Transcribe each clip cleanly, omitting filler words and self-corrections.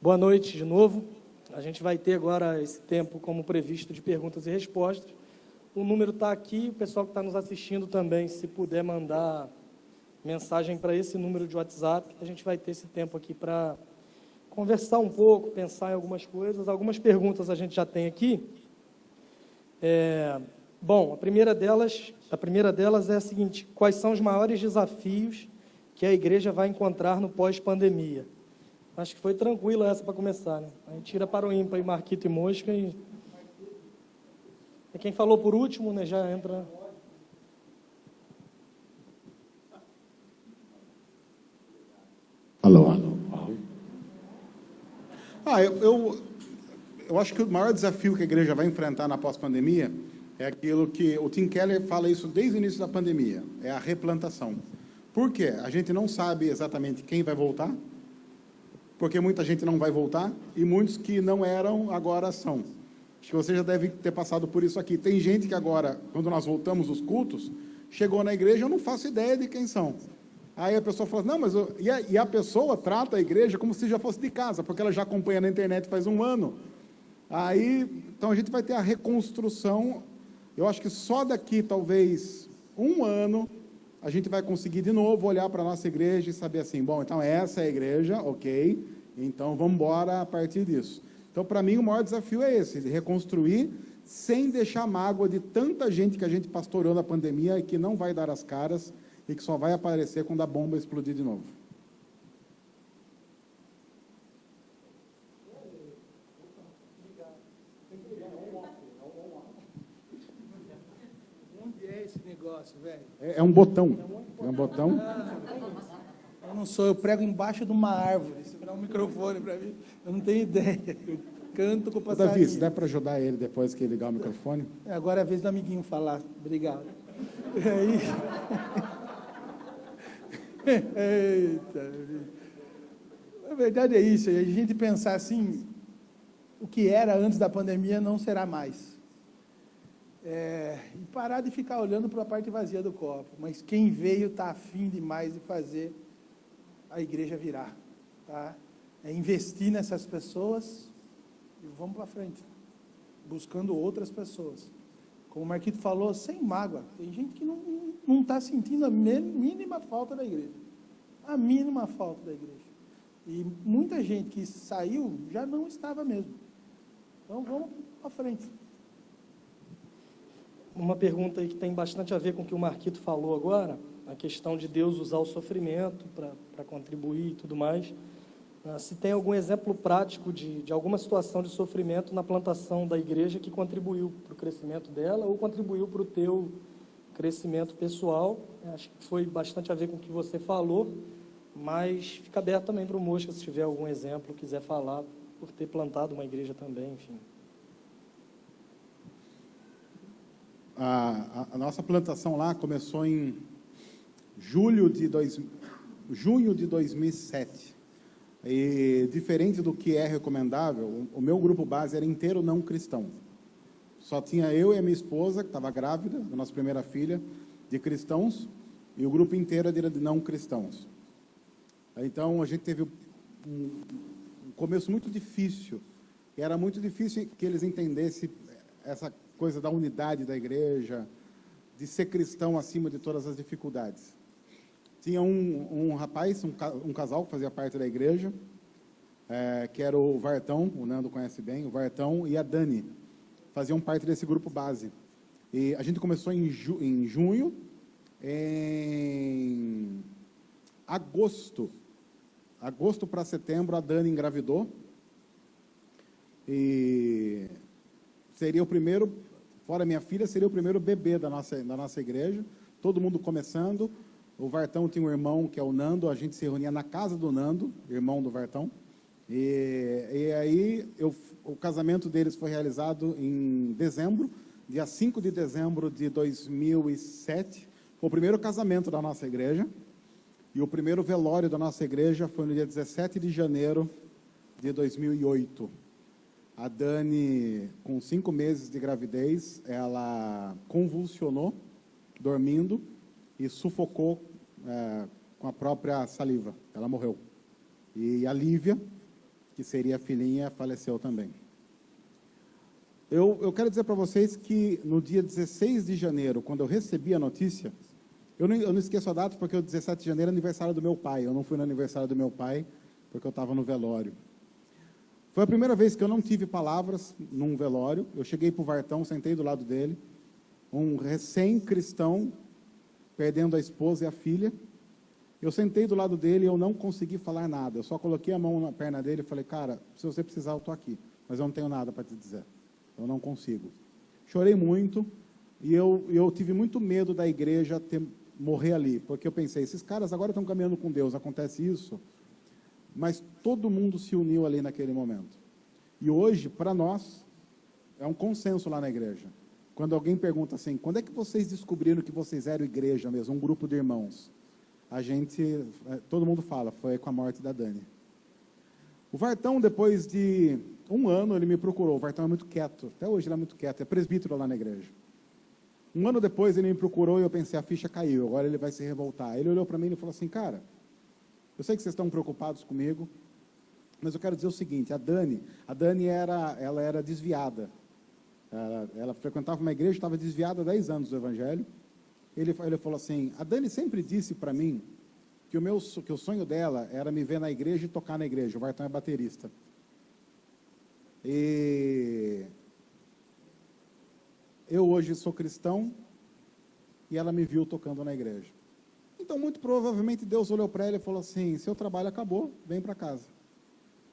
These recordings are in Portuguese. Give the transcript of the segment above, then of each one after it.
Boa noite de novo. A gente vai ter agora esse tempo como previsto de perguntas e respostas. O número está aqui, o pessoal que está nos assistindo também, se puder mandar mensagem para esse número de WhatsApp, a gente vai ter esse tempo aqui para conversar um pouco, pensar em algumas coisas. Algumas perguntas a gente já tem aqui. Bom, a primeira delas é a seguinte: quais são os maiores desafios que a igreja vai encontrar no pós-pandemia? Acho que foi tranquila essa para começar, né? A gente tira para o ímpar aí, Marquito e Mosca. E quem falou por último, né, já entra. Alô. Eu acho que o maior desafio que a igreja vai enfrentar na pós-pandemia é aquilo que o Tim Keller fala isso desde o início da pandemia, é a replantação. Por quê? A gente não sabe exatamente quem vai voltar, porque muita gente não vai voltar, e muitos que não eram, agora são. Acho que você já deve ter passado por isso aqui. Tem gente que agora, quando nós voltamos os cultos, chegou na igreja, eu não faço ideia de quem são. Aí a pessoa fala, não, mas... E a pessoa trata a igreja como se já fosse de casa, porque ela já acompanha na internet faz um ano. Então a gente vai ter a reconstrução. Eu acho que só daqui, talvez, um ano, a gente vai conseguir de novo olhar para a nossa igreja e saber assim, bom, então essa é a igreja, ok, então vamos embora a partir disso. Então, para mim, o maior desafio é esse, reconstruir sem deixar mágoa de tanta gente que a gente pastorou na pandemia e que não vai dar as caras e que só vai aparecer quando a bomba explodir de novo. Onde é esse negócio, velho? É um botão. É um botão. Eu não sou, eu prego embaixo de uma árvore. Se virar um microfone para mim, eu não tenho ideia. Eu canto com o passarinho. Davi, se der para ajudar ele depois que ligar o microfone? Agora é a vez do amiguinho falar. Obrigado. Eita. A verdade é isso. A gente pensar assim, o que era antes da pandemia não será mais. E parar de ficar olhando para a parte vazia do copo. Mas quem veio está afim demais de fazer a igreja virar. Tá? É investir nessas pessoas e vamos para frente. Buscando outras pessoas. Como o Marquito falou, sem mágoa. Tem gente que não está sentindo a mínima falta da igreja. A mínima falta da igreja. E muita gente que saiu já não estava mesmo. Então vamos para frente. Uma pergunta aí que tem bastante a ver com o que o Marquito falou agora, a questão de Deus usar o sofrimento para contribuir e tudo mais. Se tem algum exemplo prático de alguma situação de sofrimento na plantação da igreja que contribuiu para o crescimento dela ou contribuiu para o teu crescimento pessoal. Acho que foi bastante a ver com o que você falou, mas fica aberto também para o Mosca, se tiver algum exemplo, quiser falar, por ter plantado uma igreja também, enfim. A nossa plantação lá começou em junho de 2007. E, diferente do que é recomendável, o meu grupo base era inteiro não cristão. Só tinha eu e a minha esposa, que estava grávida, da nossa primeira filha, de cristãos, e o grupo inteiro era de não cristãos. Então, a gente teve um começo muito difícil. E era muito difícil que eles entendessem essa coisa da unidade da igreja, de ser cristão acima de todas as dificuldades. Tinha um rapaz, um casal que fazia parte da igreja, que era o Vartão, o Nando conhece bem, o Vartão e a Dani, faziam parte desse grupo base. E a gente começou em junho, em agosto para setembro, a Dani engravidou, e seria o primeiro, fora minha filha, seria o primeiro bebê da nossa igreja, todo mundo começando. O Vartão tinha um irmão, que é o Nando, a gente se reunia na casa do Nando, irmão do Vartão, e aí o casamento deles foi realizado em dezembro, dia 5 de dezembro de 2007, foi o primeiro casamento da nossa igreja, e o primeiro velório da nossa igreja foi no dia 17 de janeiro de 2008. A Dani, com 5 meses de gravidez, ela convulsionou, dormindo, e sufocou com a própria saliva. Ela morreu. E a Lívia que seria a filhinha, faleceu também. Eu quero dizer para vocês que no dia 16 de janeiro, quando eu recebi a notícia, eu não esqueço a data, porque o 17 de janeiro é aniversário do meu pai. Eu não fui no aniversário do meu pai, porque eu estava no velório. Foi a primeira vez que eu não tive palavras num velório. Eu cheguei para o Vartão, sentei do lado dele, um recém-cristão, perdendo a esposa e a filha. Eu sentei do lado dele e eu não consegui falar nada. Eu só coloquei a mão na perna dele e falei, cara, se você precisar, eu estou aqui. Mas eu não tenho nada para te dizer. Eu não consigo. Chorei muito e eu tive muito medo da igreja morrer ali, porque eu pensei, esses caras agora estão caminhando com Deus, acontece isso, mas todo mundo se uniu ali naquele momento. E hoje, para nós, é um consenso lá na igreja. Quando alguém pergunta assim, quando é que vocês descobriram que vocês eram igreja mesmo, um grupo de irmãos? Todo mundo fala, foi com a morte da Dani. O Vartão, depois de um ano, ele me procurou. O Vartão é muito quieto, até hoje ele é muito quieto, é presbítero lá na igreja. Um ano depois ele me procurou e eu pensei, a ficha caiu, agora ele vai se revoltar. Ele olhou para mim e falou assim, cara, eu sei que vocês estão preocupados comigo, mas eu quero dizer o seguinte, a Dani ela era desviada. Ela frequentava uma igreja, estava desviada há 10 anos do evangelho. Ele falou assim, a Dani sempre disse para mim que o sonho dela era me ver na igreja e tocar na igreja. O Vartão é baterista. E eu hoje sou cristão e ela me viu tocando na igreja. Então, muito provavelmente, Deus olhou para ela e falou assim, seu trabalho acabou, vem para casa.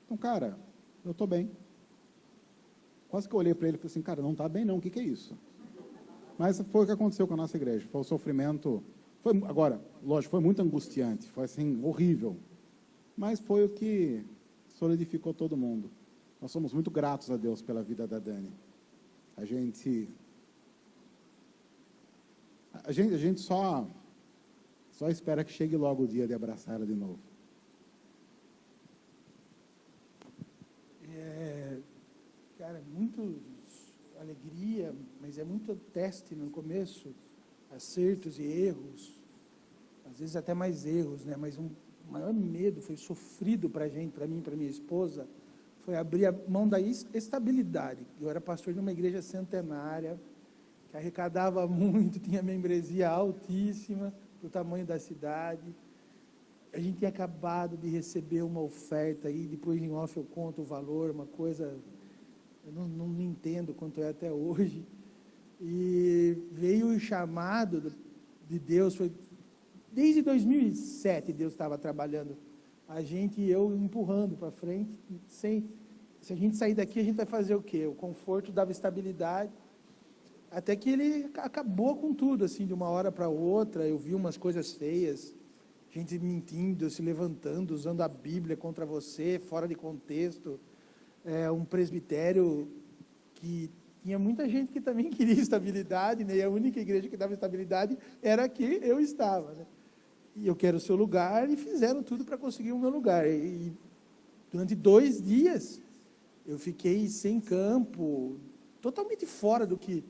Então, cara, eu estou bem. Quase que eu olhei para ele e falei assim, cara, não está bem não, o que é isso? Mas foi o que aconteceu com a nossa igreja, foi o sofrimento, agora, lógico, foi muito angustiante, foi assim, horrível, mas foi o que solidificou todo mundo. Nós somos muito gratos a Deus pela vida da Dani. A gente só espera que chegue logo o dia de abraçar ela de novo. Cara, muito alegria, mas é muito teste no começo, acertos e erros, às vezes até mais erros, né? Mas o maior medo foi sofrido para a gente, para mim, para minha esposa, foi abrir a mão da estabilidade. Eu era pastor de uma igreja centenária, que arrecadava muito, tinha membresia altíssima, para o tamanho da cidade. A gente tinha acabado de receber uma oferta, e depois em off eu conto o valor, uma coisa, eu não entendo quanto é até hoje. E veio o chamado de Deus, foi desde 2007 Deus estava trabalhando a gente e eu empurrando para frente, se a gente sair daqui, a gente vai fazer o quê? O conforto dava estabilidade, até que ele acabou com tudo, assim, de uma hora para outra. Eu vi umas coisas feias, gente mentindo, se levantando, usando a Bíblia contra você, fora de contexto, um presbitério que tinha muita gente que também queria estabilidade, né? E a única igreja que dava estabilidade era a que eu estava, né? E eu quero o seu lugar, e fizeram tudo para conseguir o meu lugar. E durante 2 dias, eu fiquei sem campo, totalmente fora do que...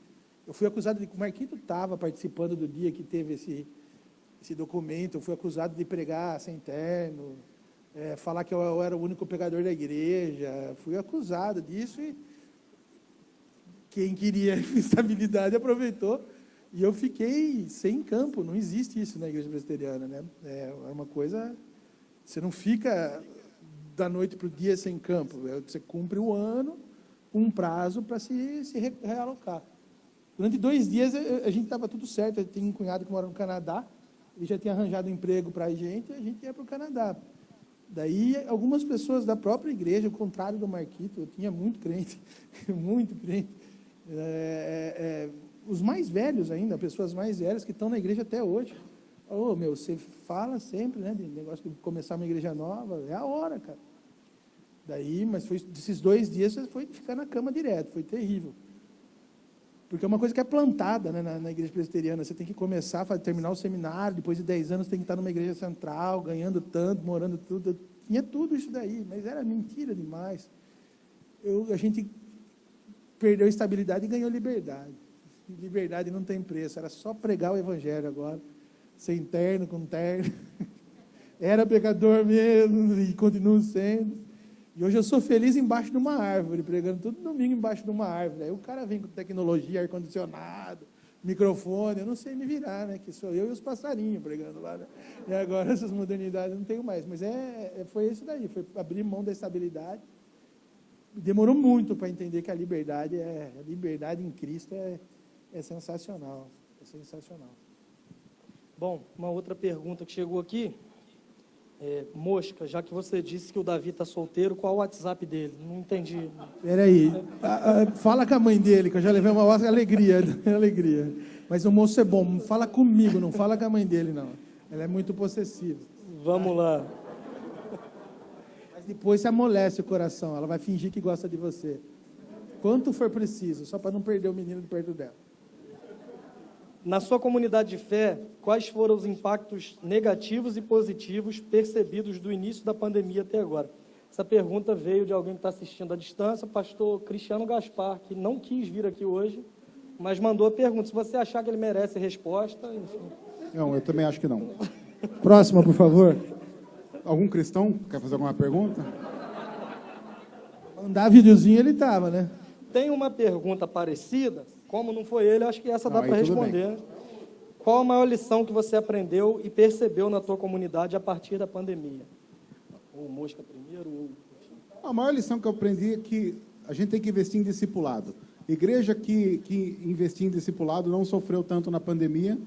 Eu fui acusado de... O Marquito estava participando do dia que teve esse documento, eu fui acusado de pregar sem terno, falar que eu era o único pregador da igreja, fui acusado disso, e quem queria estabilidade aproveitou, e eu fiquei sem campo. Não existe isso na igreja presbiteriana, né? É uma coisa, você não fica da noite para o dia sem campo, você cumpre o ano, um prazo para se realocar. Durante 2 dias a gente estava tudo certo. Eu tinha um cunhado que mora no Canadá, ele já tinha arranjado um emprego para a gente ia para o Canadá. Daí, algumas pessoas da própria igreja, ao contrário do Marquito, eu tinha muito crente, muito crente, os mais velhos ainda, pessoas mais velhas que estão na igreja até hoje. Você fala sempre, né, de negócio de começar uma igreja nova, é a hora, cara. Daí, mas foi desses 2 dias, você foi ficar na cama direto, foi terrível. Porque é uma coisa que é plantada, né, na igreja presbiteriana. Você tem que começar, terminar o seminário, depois de 10 anos tem que estar numa igreja central, ganhando tanto, morando tudo. Tinha tudo isso daí, mas era mentira demais. A gente perdeu a estabilidade e ganhou liberdade. Liberdade não tem preço, era só pregar o evangelho agora, sem terno, com terno. Era pecador mesmo e continuo sendo. E hoje eu sou feliz embaixo de uma árvore, pregando todo domingo embaixo de uma árvore. Aí o cara vem com tecnologia, ar-condicionado, microfone, eu não sei me virar, né? Que sou eu e os passarinhos pregando lá, né? E agora essas modernidades eu não tenho mais. Mas foi isso daí, foi abrir mão da estabilidade. Demorou muito para entender que a liberdade em Cristo é sensacional. É sensacional. Bom, uma outra pergunta que chegou aqui. Mosca, já que você disse que o Davi está solteiro, qual o WhatsApp dele? Não entendi. Peraí, fala com a mãe dele, que eu já levei uma alegria. Mas o moço é bom, fala comigo, não fala com a mãe dele, não. Ela é muito possessiva. Vamos lá. Mas depois se amolece o coração, ela vai fingir que gosta de você. Quanto for preciso, só para não perder o menino de perto dela. Na sua comunidade de fé, quais foram os impactos negativos e positivos percebidos do início da pandemia até agora? Essa pergunta veio de alguém que está assistindo à distância, o pastor Cristiano Gaspar, que não quis vir aqui hoje, mas mandou a pergunta. Se você achar que ele merece resposta, enfim. Não, eu também acho que não. Próxima, por favor. Algum cristão quer fazer alguma pergunta? Mandar videozinho ele estava, né? Tem uma pergunta parecida, como não foi ele, acho que essa dá Aí para tudo responder. Qual a maior lição que você aprendeu e percebeu na tua comunidade a partir da pandemia? Ou Mosca primeiro, ou... A maior lição que eu aprendi é que a gente tem que investir em discipulado. Igreja que investiu em discipulado não sofreu tanto na pandemia,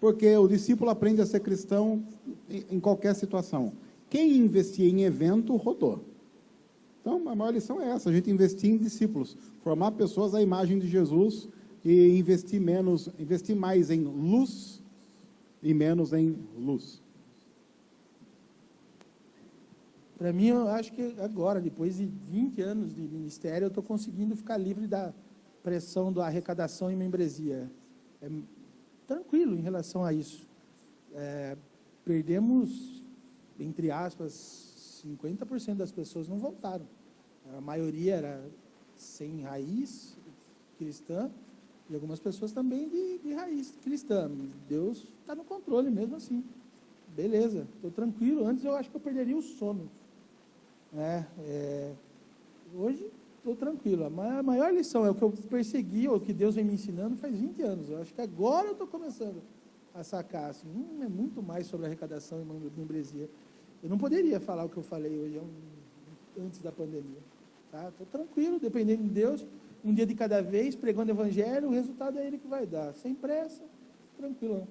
porque o discípulo aprende a ser cristão em qualquer situação. Quem investia em evento, rodou. Então, a maior lição é essa, a gente investir em discípulos, formar pessoas à imagem de Jesus e investir mais em luz e menos em luz. Para mim, eu acho que agora, depois de 20 anos de ministério, eu estou conseguindo ficar livre da pressão da arrecadação e membresia. Tranquilo em relação a isso. Perdemos, entre aspas, 50% das pessoas não voltaram. A maioria era sem raiz cristã e algumas pessoas também de raiz cristã. Deus está no controle mesmo assim. Beleza, estou tranquilo. Antes eu acho que eu perderia o sono. Hoje estou tranquilo. A maior lição é o que eu persegui, ou o que Deus vem me ensinando faz 20 anos. Eu acho que agora eu estou começando a sacar. Assim, é muito mais sobre arrecadação e membresia. Eu não poderia falar o que eu falei hoje, antes da pandemia. Estou tranquilo, dependendo de Deus, um dia de cada vez, pregando o evangelho, o resultado é Ele que vai dar. Sem pressa, tranquilo.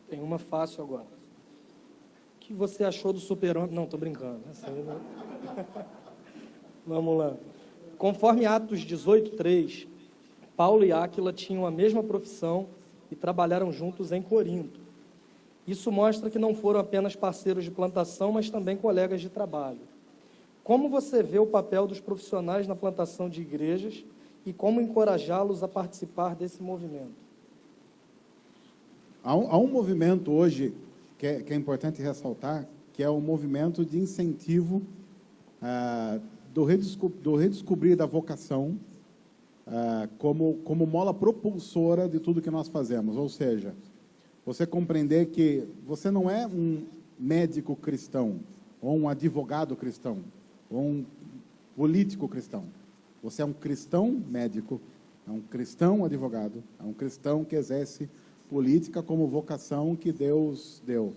Tem uma fácil agora. O que você achou do Super-Homem? Não, estou brincando. Vamos lá. Conforme Atos 18:3, Paulo e Áquila tinham a mesma profissão e trabalharam juntos em Corinto. Isso mostra que não foram apenas parceiros de plantação, mas também colegas de trabalho. Como você vê o papel dos profissionais na plantação de igrejas e como encorajá-los a participar desse movimento? Há um movimento hoje que é importante ressaltar, que é o movimento de incentivo do redescobrir da vocação como mola propulsora de tudo que nós fazemos. Ou seja, você compreender que você não é um médico cristão, ou um advogado cristão, ou um político cristão. Você é um cristão médico, é um cristão advogado, é um cristão que exerce política como vocação que Deus deu.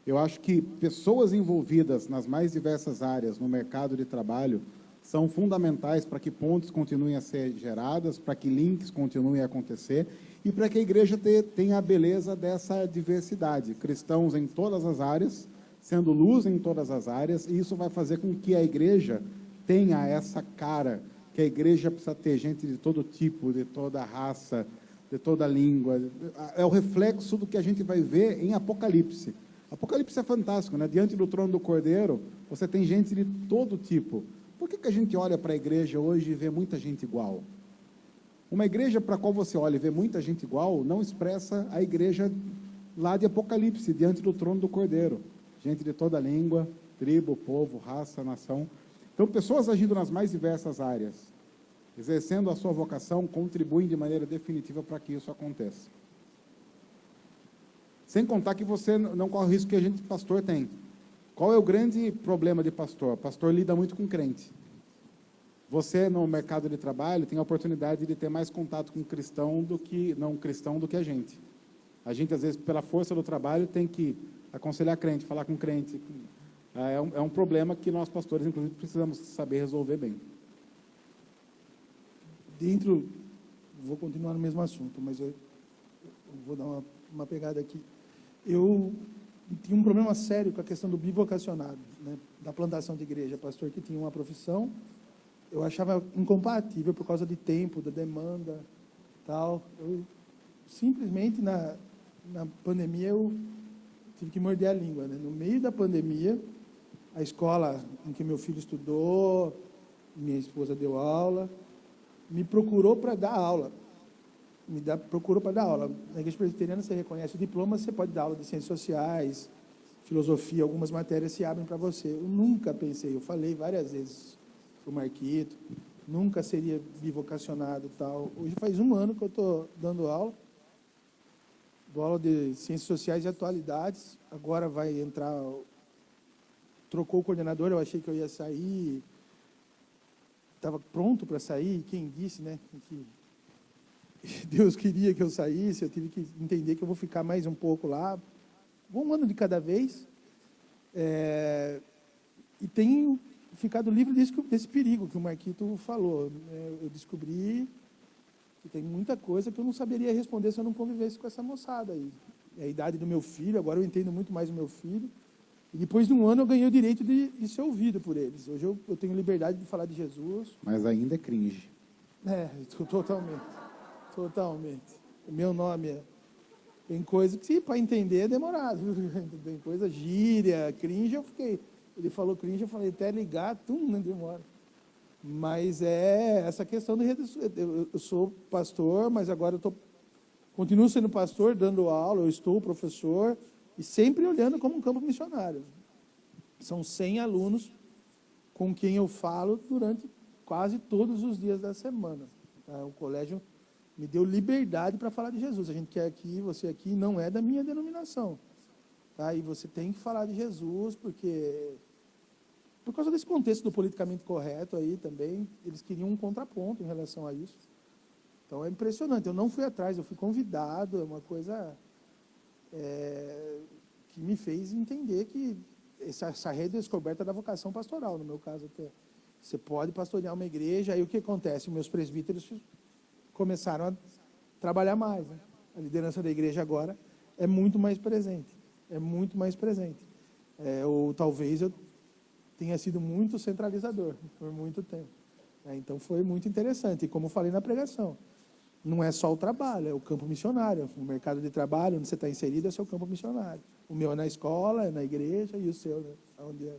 Eu acho que pessoas envolvidas nas mais diversas áreas no mercado de trabalho são fundamentais para que pontes continuem a ser geradas, para que links continuem a acontecer e para que a igreja tenha a beleza dessa diversidade. Cristãos em todas as áreas, sendo luz em todas as áreas, e isso vai fazer com que a igreja tenha essa cara, que a igreja precisa ter gente de todo tipo, de toda raça, de toda língua. É o reflexo do que a gente vai ver em Apocalipse. Apocalipse é fantástico, né? Diante do trono do Cordeiro, você tem gente de todo tipo. Por que a gente olha para a igreja hoje e vê muita gente igual? Uma igreja para a qual você olha e vê muita gente igual, não expressa a igreja lá de Apocalipse, diante do trono do Cordeiro. Gente de toda língua, tribo, povo, raça, nação. Então, pessoas agindo nas mais diversas áreas, exercendo a sua vocação, contribuem de maneira definitiva para que isso aconteça. Sem contar que você não corre o risco que a gente, pastor, tem. Qual é o grande problema de pastor? O pastor lida muito com crente. Você, no mercado de trabalho, tem a oportunidade de ter mais contato com cristão do que não cristão do que a gente. A gente, às vezes, pela força do trabalho, tem que aconselhar crente, falar com crente. É um problema que nós, pastores, inclusive, precisamos saber resolver bem. Vou continuar no mesmo assunto, mas eu vou dar uma pegada aqui. Eu tinha um problema sério com a questão do bivocacionado, né, da plantação de igreja. Pastor que tinha uma profissão, eu achava incompatível por causa de tempo, da demanda, tal. Eu simplesmente na pandemia eu tive que morder a língua, né? No meio da pandemia, a escola em que meu filho estudou, minha esposa deu aula, me procurou para dar aula. Procurou para dar aula. Na Igreja Presbiteriana você reconhece o diploma, você pode dar aula de ciências sociais, filosofia, algumas matérias se abrem para você. Eu nunca pensei, eu falei várias vezes para o Marquito, nunca seria bivocacionado e tal. Hoje faz 1 ano que eu estou dando aula, dou aula de ciências sociais e atualidades, agora vai entrar, trocou o coordenador, eu achei que eu ia sair, estava pronto para sair, quem disse, né, que Deus queria que eu saísse, eu tive que entender que eu vou ficar mais um pouco lá, 1 ano de cada vez, e tenho ficado livre desse perigo que o Marquito falou. Eu descobri que tem muita coisa que eu não saberia responder se eu não convivesse com essa moçada aí. É a idade do meu filho, agora eu entendo muito mais o meu filho, e depois de 1 ano eu ganhei o direito de ser ouvido por eles. Hoje eu tenho liberdade de falar de Jesus. Mas ainda é cringe. Totalmente. O meu nome tem coisa que, para entender, é demorado. Tem coisa gíria, cringe, eu fiquei... Ele falou cringe, eu falei, até ligar, não demora. Mas é essa questão de redes. Eu sou pastor, mas agora continuo sendo pastor, dando aula, eu estou professor, e sempre olhando como um campo missionário. São 100 alunos com quem eu falo durante quase todos os dias da semana. Tá? O colégio me deu liberdade para falar de Jesus. A gente quer aqui, você aqui, não é da minha denominação. Tá? E você tem que falar de Jesus, porque... Por causa desse contexto do politicamente correto aí também, eles queriam um contraponto em relação a isso. Então é impressionante. Eu não fui atrás, eu fui convidado, é uma coisa que me fez entender que essa redescoberta da vocação pastoral, no meu caso até. Você pode pastorear uma igreja, aí o que acontece? Meus presbíteros começaram a trabalhar mais. Né? A liderança da igreja agora é muito mais presente. É muito mais presente. Ou talvez eu tenha sido muito centralizador por muito tempo. Então foi muito interessante. E como eu falei na pregação, não é só o trabalho, é o campo missionário. O mercado de trabalho, onde você está inserido, é o seu campo missionário. O meu é na escola, é na igreja, e o seu, né? Onde é.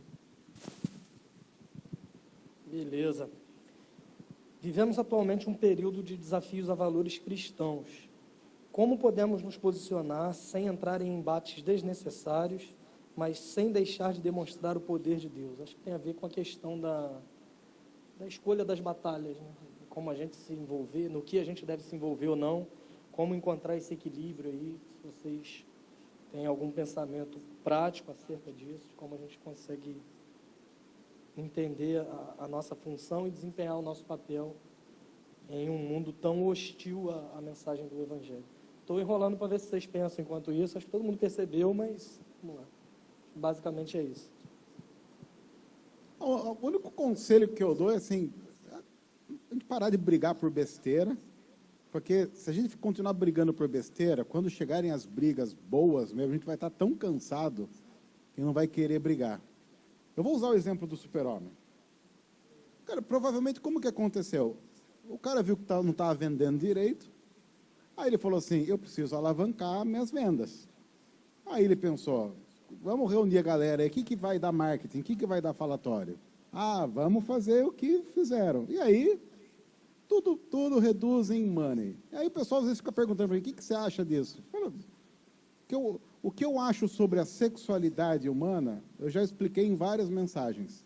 Beleza. Vivemos atualmente um período de desafios a valores cristãos. Como podemos nos posicionar sem entrar em embates desnecessários, mas sem deixar de demonstrar o poder de Deus? Acho que tem a ver com a questão da escolha das batalhas, né? Como a gente se envolver, no que a gente deve se envolver ou não, como encontrar esse equilíbrio aí, se vocês têm algum pensamento prático acerca disso, de como a gente consegue entender a nossa função e desempenhar o nosso papel em um mundo tão hostil à mensagem do Evangelho. Estou enrolando para ver se vocês pensam enquanto isso, acho que todo mundo percebeu, mas vamos lá. Basicamente é isso. O único conselho que eu dou é assim, a gente parar de brigar por besteira, porque se a gente continuar brigando por besteira, quando chegarem as brigas boas mesmo, a gente vai estar tão cansado que não vai querer brigar. Eu vou usar o exemplo do Super-Homem. Cara, provavelmente como que aconteceu? O cara viu que não estava vendendo direito, aí ele falou assim, eu preciso alavancar minhas vendas. Aí ele pensou, vamos reunir a galera aí, o que vai dar marketing, o que vai dar falatório? Ah, vamos fazer o que fizeram. E aí, tudo reduz em money. E aí o pessoal às vezes fica perguntando para mim, o que você acha disso? O que eu acho sobre a sexualidade humana, eu já expliquei em várias mensagens.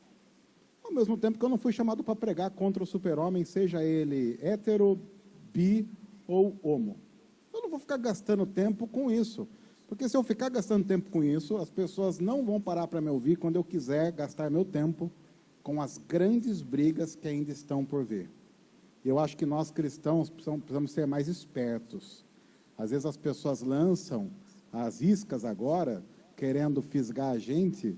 Ao mesmo tempo que eu não fui chamado para pregar contra o super-homem, seja ele hétero, bi ou homo. Eu não vou ficar gastando tempo com isso. Porque se eu ficar gastando tempo com isso, as pessoas não vão parar para me ouvir quando eu quiser gastar meu tempo com as grandes brigas que ainda estão por vir. Eu acho que nós cristãos precisamos ser mais espertos. Às vezes as pessoas lançam as iscas agora, querendo fisgar a gente,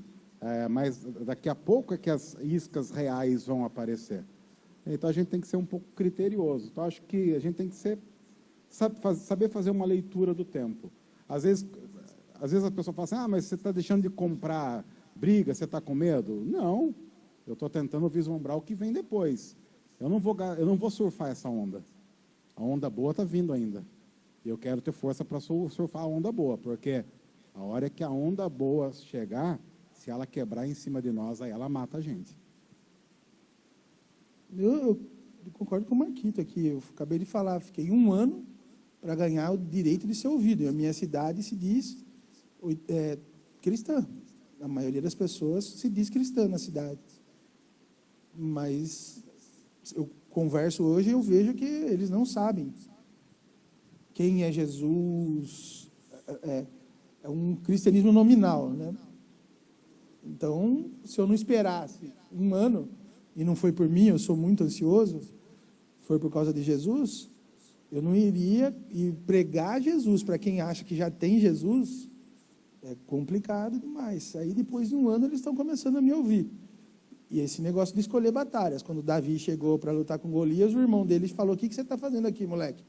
mas daqui a pouco é que as iscas reais vão aparecer. Então a gente tem que ser um pouco criterioso. Então acho que a gente tem que saber fazer uma leitura do tempo. Às vezes a pessoa fala assim, mas você está deixando de comprar briga, você está com medo? Não, eu estou tentando vislumbrar o que vem depois. Eu não vou surfar essa onda. A onda boa está vindo ainda. E eu quero ter força para surfar a onda boa, porque a hora que a onda boa chegar, se ela quebrar em cima de nós, aí ela mata a gente. Eu concordo com o Marquito aqui. Eu acabei de falar, fiquei 1 ano para ganhar o direito de ser ouvido. E a minha cidade se diz cristã. A maioria das pessoas se diz cristã na cidade. Mas eu converso hoje e eu vejo que eles não sabem quem é Jesus. É um cristianismo nominal, né? Então, se eu não esperasse 1 ano, e não foi por mim, eu sou muito ansioso, foi por causa de Jesus, eu não iria pregar Jesus para quem acha que já tem Jesus. É complicado demais. Aí, depois de 1 ano, eles estão começando a me ouvir. E esse negócio de escolher batalhas. Quando Davi chegou para lutar com Golias, o irmão dele falou, o que você está fazendo aqui, moleque?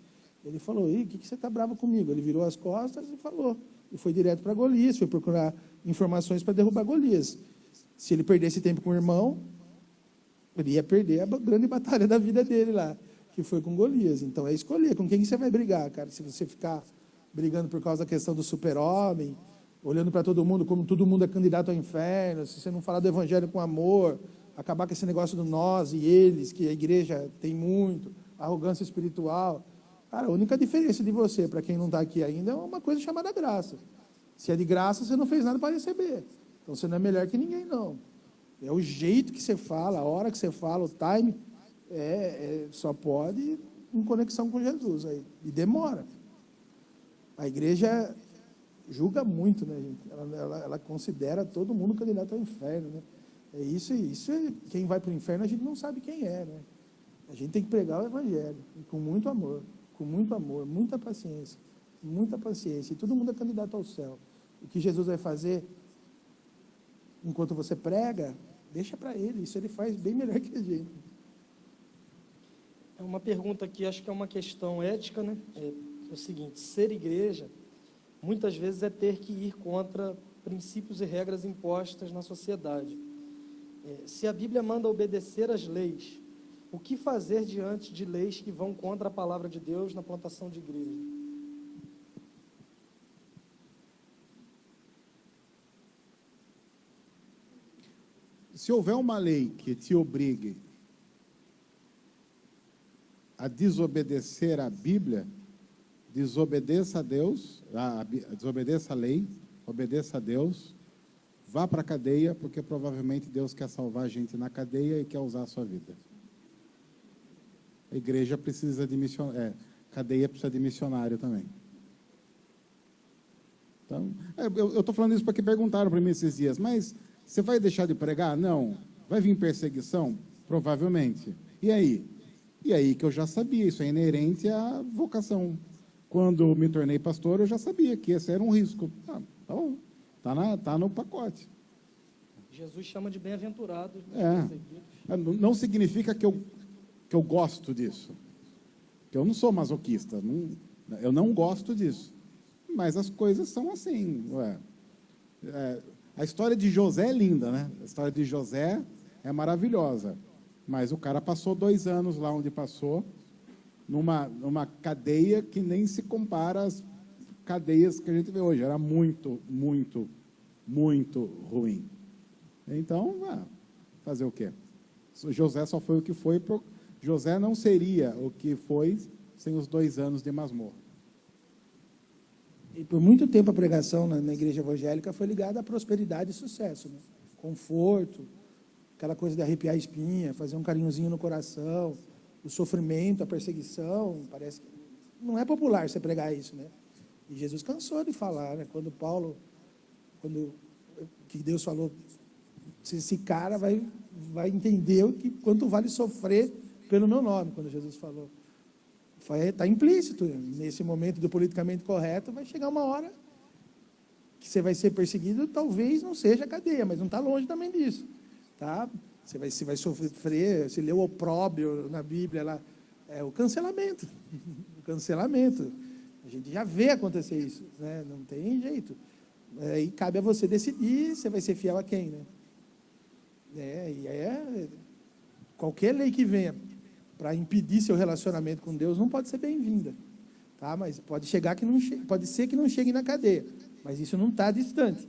Ele falou, o que você está bravo comigo? Ele virou as costas e falou. E foi direto para Golias, foi procurar informações para derrubar Golias. Se ele perdesse tempo com o irmão, ele ia perder a grande batalha da vida dele lá, que foi com Golias. Então, é escolher com quem você vai brigar, cara. Se você ficar brigando por causa da questão do super-homem, olhando para todo mundo como todo mundo é candidato ao inferno, se você não falar do evangelho com amor, acabar com esse negócio do nós e eles, que a igreja tem muito, arrogância espiritual. Cara, a única diferença de você, para quem não está aqui ainda, é uma coisa chamada graça. Se é de graça, você não fez nada para receber. Então, você não é melhor que ninguém, não. É o jeito que você fala, a hora que você fala, o time, só pode em conexão com Jesus. Aí, e demora. A igreja julga muito, né, gente? Ela considera todo mundo candidato ao inferno, né? Quem vai para o inferno, a gente não sabe quem é, né? A gente tem que pregar o evangelho, e com muito amor, muita paciência, e todo mundo é candidato ao céu. O que Jesus vai fazer enquanto você prega, deixa para ele, isso ele faz bem melhor que a gente. É uma pergunta aqui, acho que é uma questão ética, né? É o seguinte, ser igreja, muitas vezes é ter que ir contra princípios e regras impostas na sociedade. Se a Bíblia manda obedecer às leis, o que fazer diante de leis que vão contra a palavra de Deus na plantação de igreja? Se houver uma lei que te obrigue a desobedecer a Bíblia, desobedeça a Deus, desobedeça a lei, obedeça a Deus, vá para a cadeia, porque provavelmente Deus quer salvar a gente na cadeia e quer usar a sua vida. A igreja precisa de missionário, cadeia precisa de missionário também. Então, eu estou falando isso porque perguntaram para mim esses dias, mas você vai deixar de pregar? Não. Vai vir perseguição? Provavelmente. E aí? E aí que eu já sabia, isso é inerente à vocação. Quando me tornei pastor, eu já sabia que esse era um risco. Tá bom, tá no pacote. Jesus chama de bem-aventurados. Não significa que eu gosto disso. Que eu não sou masoquista. Eu não gosto disso. Mas as coisas são assim. A história de José é linda, né? A história de José é maravilhosa. Mas o cara passou 2 anos lá onde passou, numa cadeia que nem se compara às cadeias que a gente vê hoje. Era muito, muito, muito ruim. Então, fazer o quê? José só foi o que foi. José não seria o que foi sem os 2 anos de masmorra. E por muito tempo a pregação na igreja evangélica foi ligada à prosperidade e sucesso, né? Conforto, aquela coisa de arrepiar a espinha, fazer um carinhozinho no coração, o sofrimento, a perseguição, parece que não é popular você pregar isso, né? E Jesus cansou de falar, né? Que Deus falou, esse cara vai entender quanto vale sofrer pelo meu nome, quando Jesus falou. Está implícito, nesse momento do politicamente correto, vai chegar uma hora que você vai ser perseguido, talvez não seja a cadeia, mas não está longe também disso. Tá? Você vai sofrer, se lê o opróbrio na Bíblia, lá, é o cancelamento. O cancelamento. A gente já vê acontecer isso, né? Não tem jeito. E cabe a você decidir, você vai ser fiel a quem, né? Qualquer lei que venha para impedir seu relacionamento com Deus não pode ser bem-vinda, tá? Mas pode ser que não chegue na cadeia, mas isso não está distante.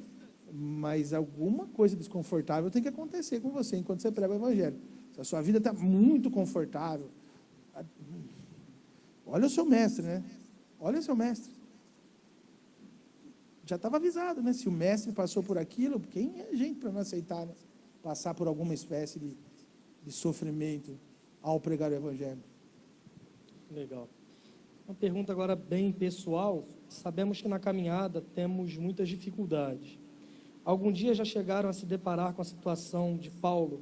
Mas alguma coisa desconfortável tem que acontecer com você enquanto você prega o Evangelho. Se a sua vida está muito confortável, olha o seu mestre, né? Olha o seu mestre. Já estava avisado, né? Se o mestre passou por aquilo, quem é a gente para não aceitar, né? Passar por alguma espécie de sofrimento ao pregar o Evangelho? Legal. Uma pergunta agora bem pessoal. Sabemos que na caminhada temos muitas dificuldades. Algum dia já chegaram a se deparar com a situação de Paulo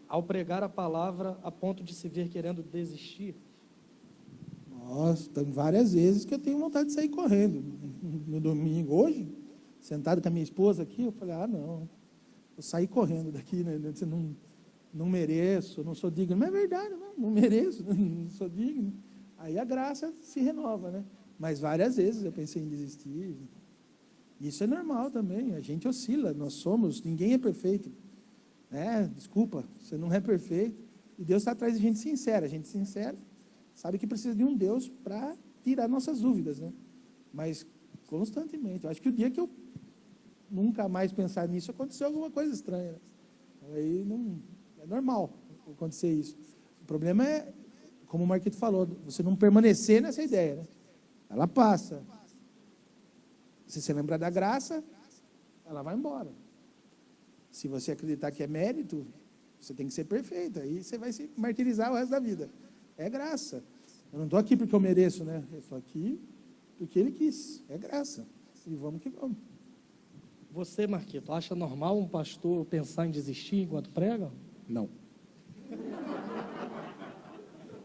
ao pregar a palavra a ponto de se ver querendo desistir? Nossa, tem várias vezes que eu tenho vontade de sair correndo. No domingo, hoje, sentado com a minha esposa aqui, eu falei, não, vou sair correndo daqui, né? Não mereço, não sou digno. Mas é verdade, não mereço, não sou digno. Aí a graça se renova, né? Mas várias vezes eu pensei em desistir. Isso é normal também, a gente oscila, ninguém é perfeito. Desculpa, você não é perfeito. E Deus está atrás de gente sincera. A gente sincera sabe que precisa de um Deus para tirar nossas dúvidas, né? Mas constantemente. Eu acho que o dia que eu nunca mais pensar nisso, aconteceu alguma coisa estranha. Aí não é normal acontecer isso. O problema é, como o Marquito falou, você não permanecer nessa ideia, né? Ela passa. Se você lembrar da graça, ela vai embora. Se você acreditar que é mérito, você tem que ser perfeito. Aí você vai se martirizar o resto da vida. É graça. Eu não estou aqui porque eu mereço, né? Eu estou aqui porque Ele quis. É graça. E vamos que vamos. Você, Marquito, acha normal um pastor pensar em desistir enquanto prega? Não.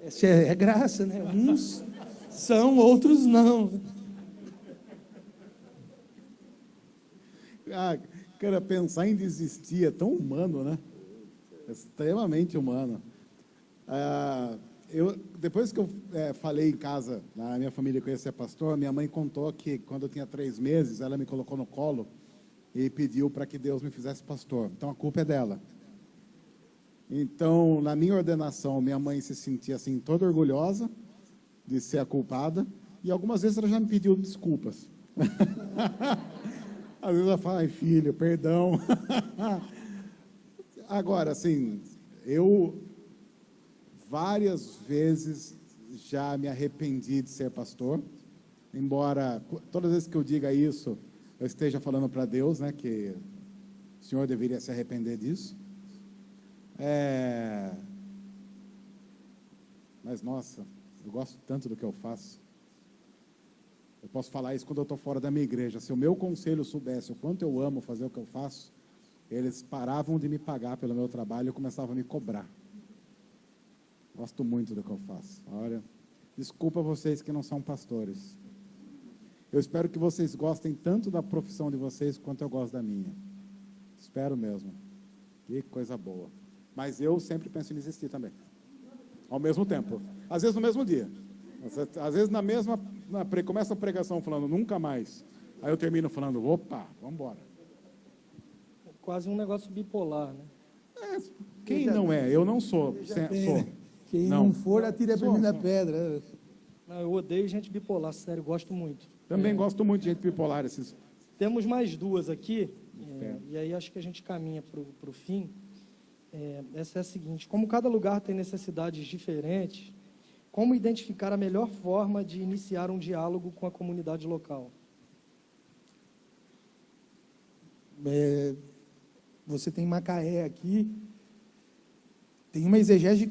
Essa é graça, né? Uns são, outros não. Cara, pensar em desistir é tão humano, né? É extremamente humano. Depois que eu falei em casa, na minha família que eu ia ser pastor, minha mãe contou que quando eu tinha 3 meses, ela me colocou no colo e pediu para que Deus me fizesse pastor. Então a culpa é dela. Então, na minha ordenação, minha mãe se sentia assim toda orgulhosa de ser a culpada, e algumas vezes ela já me pediu desculpas. Às vezes ela fala, ai filho, perdão. Agora, assim, eu várias vezes já me arrependi de ser pastor, embora todas as vezes que eu diga isso, eu esteja falando para Deus, né, que o Senhor deveria se arrepender disso. Mas, nossa, eu gosto tanto do que eu faço. Eu posso falar isso quando eu estou fora da minha igreja. Se o meu conselho soubesse o quanto eu amo fazer o que eu faço, eles paravam de me pagar pelo meu trabalho e começavam a me cobrar. Gosto muito do que eu faço. Olha, desculpa vocês que não são pastores. Eu espero que vocês gostem tanto da profissão de vocês quanto eu gosto da minha. Espero mesmo. Que coisa boa. Mas eu sempre penso em desistir também. Ao mesmo tempo. Às vezes no mesmo dia. Às vezes começa a pregação falando nunca mais. Aí eu termino falando, opa, vamos embora. É quase um negócio bipolar, né? Quem não é? Eu não sou. Sou. Quem não for, atire a primeira pedra. Não, eu odeio gente bipolar, sério, gosto muito. Também gosto muito de gente bipolar. Temos mais duas aqui, e aí acho que a gente caminha para o fim. Essa é a seguinte: como cada lugar tem necessidades diferentes, como identificar a melhor forma de iniciar um diálogo com a comunidade local? Você tem Macaé aqui, tem uma exegese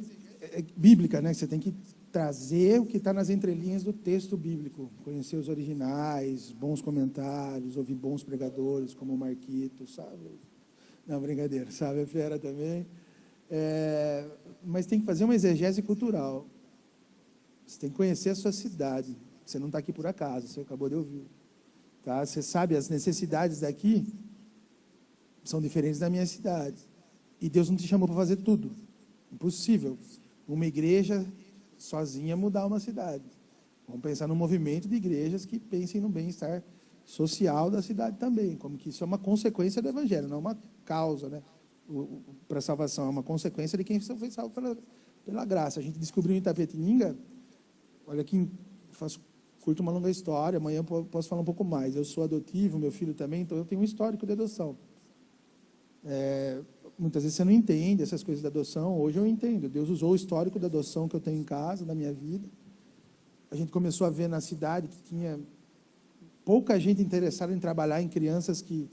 bíblica, né? Você tem que trazer o que está nas entrelinhas do texto bíblico, conhecer os originais, bons comentários, ouvir bons pregadores, como o Marquito, sabe? Não, brincadeira, sabe? É fera também. Mas tem que fazer uma exegese cultural. Você tem que conhecer a sua cidade. Você não está aqui por acaso, você acabou de ouvir. Tá? Você sabe, as necessidades daqui são diferentes da minha cidade. E Deus não te chamou para fazer tudo. Impossível. Uma igreja sozinha mudar uma cidade. Vamos pensar no movimento de igrejas que pensem no bem-estar social da cidade também, como que isso é uma consequência do evangelho, não uma causa, né? Para a salvação, é uma consequência de quem foi salvo pela graça. A gente descobriu em Itapetininga, olha que curto uma longa história, amanhã eu posso falar um pouco mais. Eu sou adotivo, meu filho também, então eu tenho um histórico de adoção. Muitas vezes você não entende essas coisas da adoção, hoje eu entendo. Deus usou o histórico da adoção que eu tenho em casa, na minha vida. A gente começou a ver na cidade que tinha pouca gente interessada em trabalhar em crianças que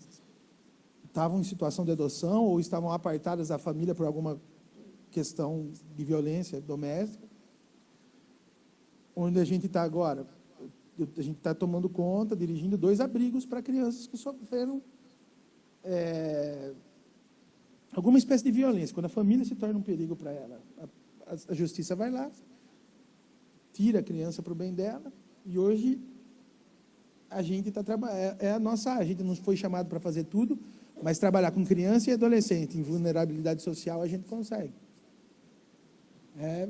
estavam em situação de adoção ou estavam apartadas da família por alguma questão de violência doméstica. Onde a gente está agora? A gente está tomando conta, dirigindo 2 abrigos para crianças que sofreram alguma espécie de violência. Quando a família se torna um perigo para ela, a justiça vai lá, tira a criança para o bem dela, e hoje a gente está trabalhando, a gente não foi chamado para fazer tudo, mas trabalhar com criança e adolescente em vulnerabilidade social a gente consegue.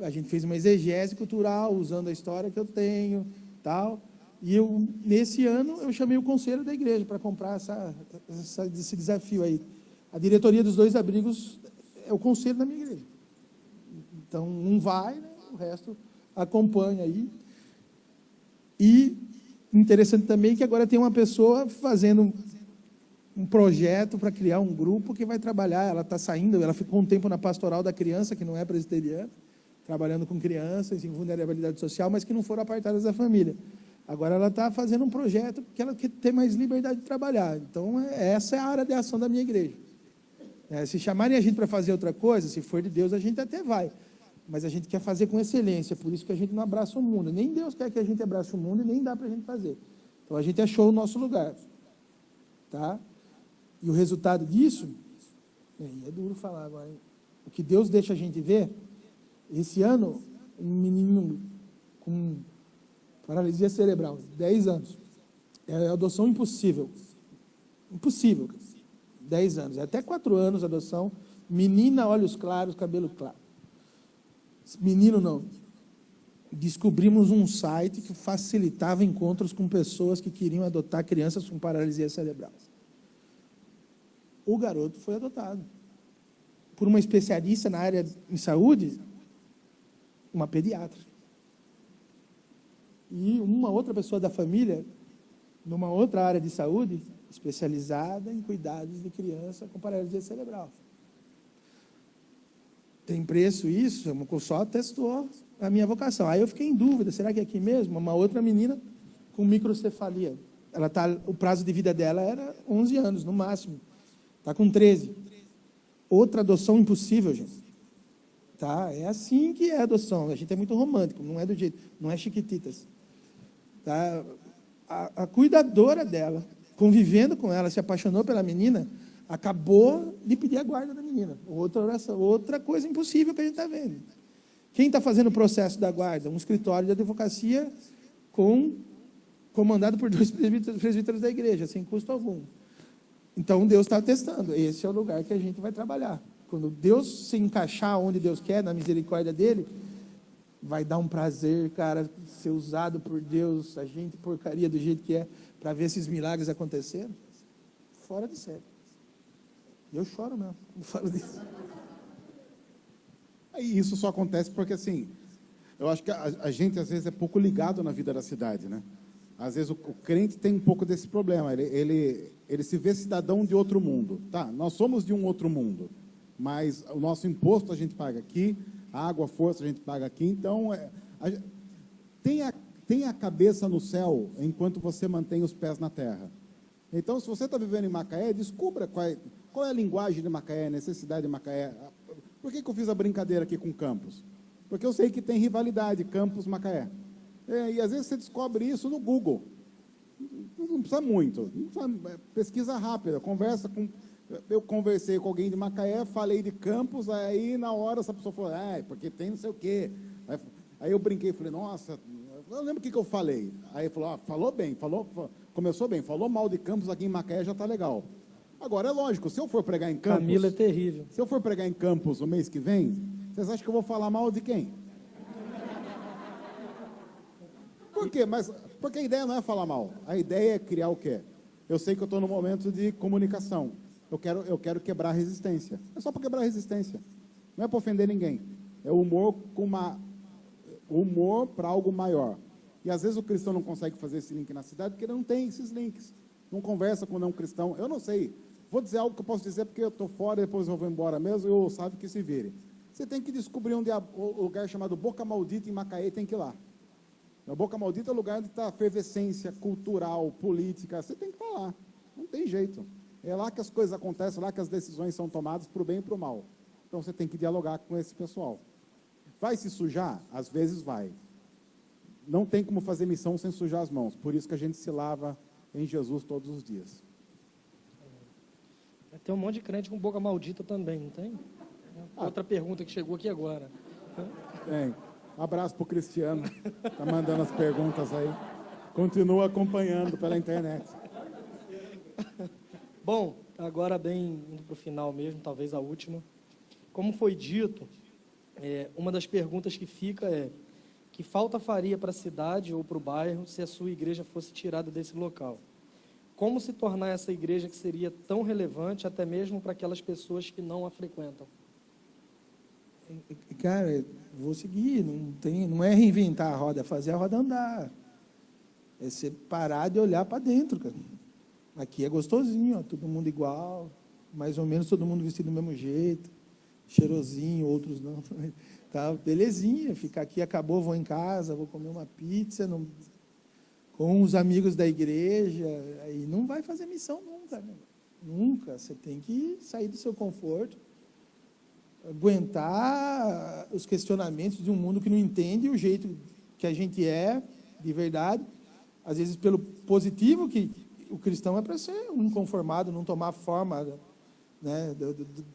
A gente fez uma exegese cultural, usando a história que eu tenho, tal, e nesse ano, eu chamei o conselho da igreja para comprar esse desafio aí. A diretoria dos 2 abrigos é o conselho da minha igreja. Então, um vai, né, o resto acompanha aí. E interessante também que agora tem uma pessoa fazendo um projeto para criar um grupo que vai trabalhar. Ela está saindo, ela ficou um tempo na pastoral da criança, que não é presbiteriana, trabalhando com crianças em vulnerabilidade social, mas que não foram apartadas da família. Agora ela está fazendo um projeto que ela quer ter mais liberdade de trabalhar. Então, essa é a área de ação da minha igreja. Se chamarem a gente para fazer outra coisa, se for de Deus, a gente até vai. Mas a gente quer fazer com excelência, por isso que a gente não abraça o mundo. Nem Deus quer que a gente abrace o mundo e nem dá para a gente fazer. Então, a gente achou o nosso lugar. Tá? E o resultado disso, é duro falar agora, hein? O que Deus deixa a gente ver, esse ano, um menino com paralisia cerebral, 10 anos. É adoção impossível. Impossível. 10 anos. Até 4 anos a adoção. Menina, olhos claros, cabelo claro. Menino não. Descobrimos um site que facilitava encontros com pessoas que queriam adotar crianças com paralisia cerebral. O garoto foi adotado por uma especialista na área em saúde, uma pediatra. E uma outra pessoa da família, numa outra área de saúde, especializada em cuidados de criança com paralisia cerebral. Tem preço isso? Eu só testou a minha vocação. Aí eu fiquei em dúvida, será que é aqui mesmo? Uma outra menina com microcefalia. O prazo de vida dela era 11 anos, no máximo. Está com 13. Outra adoção impossível, gente. Tá? É assim que é a adoção. A gente é muito romântico, não é do jeito, não é chiquititas. Tá? A cuidadora dela, convivendo com ela, se apaixonou pela menina, acabou de pedir a guarda da menina. Outra coisa impossível que a gente está vendo. Quem está fazendo o processo da guarda? Um escritório de advocacia comandado por 2 presbíteros da igreja, sem custo algum. Então, Deus está testando. Esse é o lugar que a gente vai trabalhar. Quando Deus se encaixar onde Deus quer, na misericórdia dele, vai dar um prazer, cara, ser usado por Deus, a gente porcaria do jeito que é, para ver esses milagres acontecendo. Fora de série. Eu choro mesmo, não falo disso. E isso só acontece porque, assim, eu acho que a gente, às vezes, é pouco ligado na vida da cidade, né? Às vezes, o crente tem um pouco desse problema. Ele se vê cidadão de outro mundo. Tá, nós somos de um outro mundo, mas o nosso imposto a gente paga aqui, a água, a força a gente paga aqui. Então, tenha a cabeça no céu enquanto você mantém os pés na terra. Então, se você está vivendo em Macaé, descubra qual é a linguagem de Macaé, a necessidade de Macaé. Por que eu fiz a brincadeira aqui com Campos? Porque eu sei que tem rivalidade, Campos, Macaé. E às vezes você descobre isso no Google. Não precisa muito, não precisa, pesquisa rápida, eu conversei com alguém de Macaé, falei de Campos, aí na hora essa pessoa falou, porque tem não sei o quê. Aí eu brinquei, falei, nossa, eu lembro o que eu falei. Aí ele falou, falou bem, começou bem, falou mal de Campos aqui em Macaé, já está legal. Agora, é lógico, se eu for pregar em Campos... Camila é terrível. Se eu for pregar em Campos o mês que vem, vocês acham que eu vou falar mal de quem? Por quê? Porque a ideia não é falar mal. A ideia é criar o quê? Eu sei que eu estou no momento de comunicação. Eu quero quebrar a resistência. É só para quebrar a resistência. Não é para ofender ninguém. É humor para algo maior. E às vezes o cristão não consegue fazer esse link na cidade porque ele não tem esses links. Não conversa com o não cristão. Eu não sei. Vou dizer algo que eu posso dizer porque eu estou fora e depois eu vou embora mesmo. Eu sabe que se vire. Você tem que descobrir onde o lugar chamado Boca Maldita em Macaé, tem que ir lá. A Boca Maldita é o lugar onde está a efervescência cultural, política. Você tem que estar lá. Não tem jeito. É lá que as coisas acontecem, lá que as decisões são tomadas para o bem e para o mal. Então você tem que dialogar com esse pessoal. Vai se sujar? Às vezes vai. Não tem como fazer missão sem sujar as mãos. Por isso que a gente se lava em Jesus todos os dias. Tem um monte de crente com boca maldita também, não tem? Outra pergunta que chegou aqui agora. Tem. Abraço para o Cristiano. Está mandando as perguntas aí. Continua acompanhando pela internet. Bom, agora bem indo para o final mesmo, talvez a última. Como foi dito, uma das perguntas que fica é: que falta faria para a cidade ou para o bairro se a sua igreja fosse tirada desse local? Como se tornar essa igreja que seria tão relevante até mesmo para aquelas pessoas que não a frequentam? Cara, vou seguir, não é reinventar a roda, é fazer a roda andar. É você parar de olhar para dentro, cara. Aqui é gostosinho, ó, todo mundo igual, mais ou menos todo mundo vestido do mesmo jeito, cheirosinho, outros não. Tá, belezinha, ficar aqui, acabou, vou em casa, vou comer uma pizza com os amigos da igreja, aí não vai fazer missão nunca, né? Nunca, você tem que sair do seu conforto, aguentar os questionamentos de um mundo que não entende o jeito que a gente é, de verdade, às vezes pelo positivo, que o cristão é para ser um inconformado, não tomar forma, né,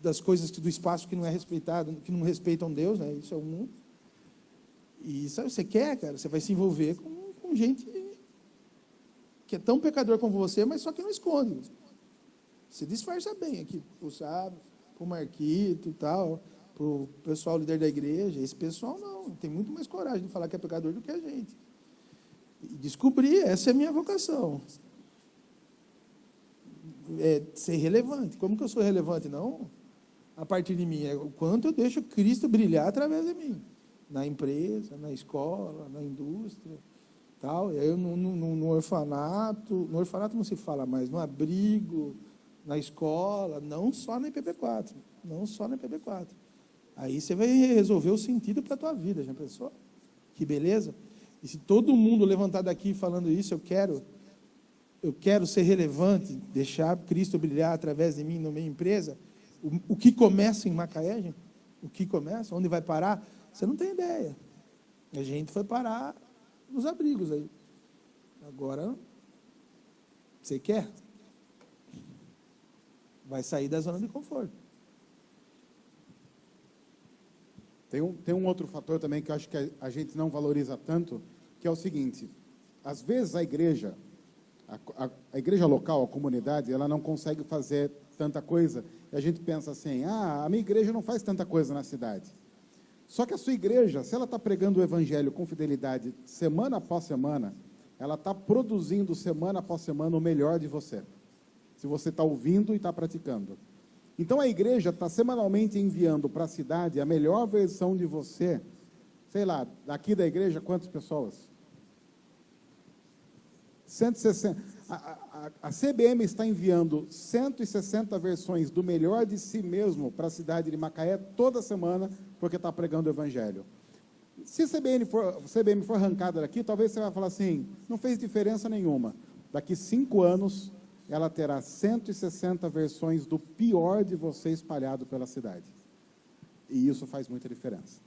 das coisas do espaço que não é respeitado, que não respeitam Deus, né, isso é o mundo. E isso você quer, cara, você vai se envolver com gente que é tão pecador como você, mas só que não esconde. Se disfarça bem aqui, pro Sábio, pro Marquito e tal, pro pessoal líder da igreja. Esse pessoal não, tem muito mais coragem de falar que é pecador do que a gente. E descobrir, essa é a minha vocação. É ser relevante. Como que eu sou relevante? Não a partir de mim, é o quanto eu deixo Cristo brilhar através de mim. Na empresa, na escola, na indústria, tal. E aí no orfanato não se fala mais, no abrigo, na escola, não só na IPP4, não só na IPP4. Aí você vai resolver o sentido para a tua vida, já pensou? Que beleza? E se todo mundo levantar daqui falando isso, eu quero ser relevante, deixar Cristo brilhar através de mim na minha empresa, o que começa em Macaé, gente? O que começa? Onde vai parar? Você não tem ideia. A gente foi parar nos abrigos aí. Agora, você quer? Vai sair da zona de conforto. Tem um outro fator também que eu acho que a gente não valoriza tanto, que é o seguinte: às vezes a igreja local, a comunidade, ela não consegue fazer tanta coisa, e a gente pensa assim, a minha igreja não faz tanta coisa na cidade. Só que a sua igreja, se ela está pregando o evangelho com fidelidade semana após semana, ela está produzindo semana após semana o melhor de você. Se você está ouvindo e está praticando. Então a igreja está semanalmente enviando para a cidade a melhor versão de você. Sei lá, daqui da igreja, quantas pessoas? 160. A CBM está enviando 160 versões do melhor de si mesmo para a cidade de Macaé toda semana, porque está pregando o evangelho. Se a CBM for arrancada daqui, talvez você vai falar assim, não fez diferença nenhuma. Daqui 5 anos, ela terá 160 versões do pior de você espalhado pela cidade. E isso faz muita diferença.